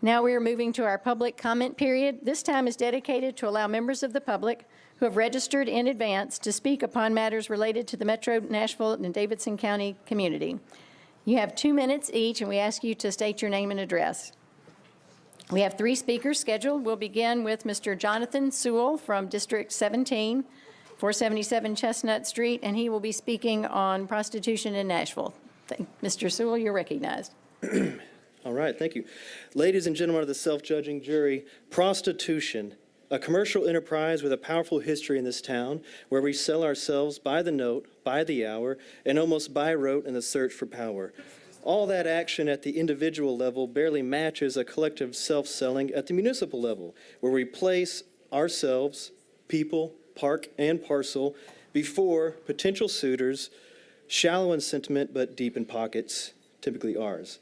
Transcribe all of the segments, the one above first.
Now we are moving to our public comment period. This time is dedicated to allow members of the public who have registered in advance to speak upon matters related to the Metro Nashville and Davidson County community. You have 2 minutes each, and we ask you to state your name and address. We have 3 speakers scheduled. We'll begin with Mr. Jon Sewell from District 17, 477 Chestnut Street, and he will be speaking on prostitution in Nashville. Mr. Sewell, you're recognized. All right, thank you. Ladies and gentlemen of the self-judging jury, prostitution, a commercial enterprise with a powerful history in this town where we sell ourselves by the note, by the hour, and almost by rote in the search for power. All that action at the individual level barely matches a collective self-selling at the municipal level, where we place ourselves, people, park, and parcel before potential suitors, shallow in sentiment but deep in pockets, typically ours.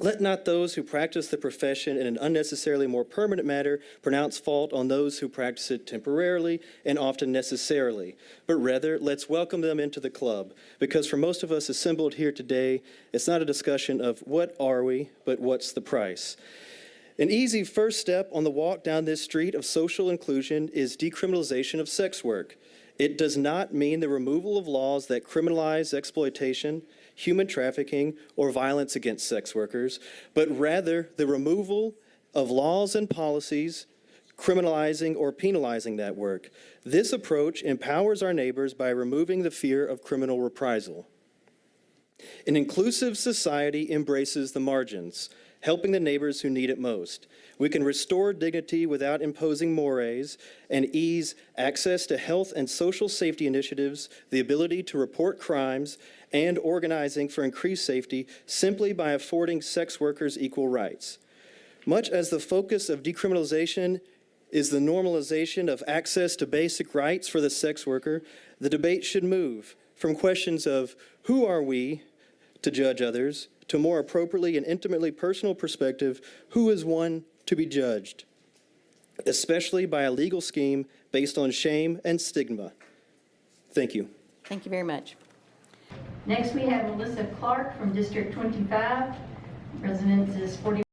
Let not those who practice the profession in an unnecessarily more permanent manner pronounce fault on those who practice it temporarily and often necessarily, but rather let's welcome them into the club, because for most of us assembled here today, it's not a discussion of what are we, but what's the price. An easy first step on the walk down this street of social inclusion is decriminalization of sex work. It does not mean the removal of laws that criminalize exploitation, human trafficking, or violence against sex workers, but rather the removal of laws and policies criminalizing or penalizing that work. This approach empowers our neighbors by removing the fear of criminal reprisal. An inclusive society embraces the margins, helping the neighbors who need it most. We can restore dignity without imposing mores and ease access to health and social safety initiatives, the ability to report crimes, and organizing for increased safety simply by affording sex workers equal rights. Much as the focus of decriminalization is the normalization of access to basic rights for the sex worker, the debate should move from questions of who are we to judge others to more appropriately and intimately personal perspective, who is one to be judged, especially by a legal scheme based on shame and stigma. Thank you. Thank you very much. Next, we have Melissa Clark from District 25. Residence is 40.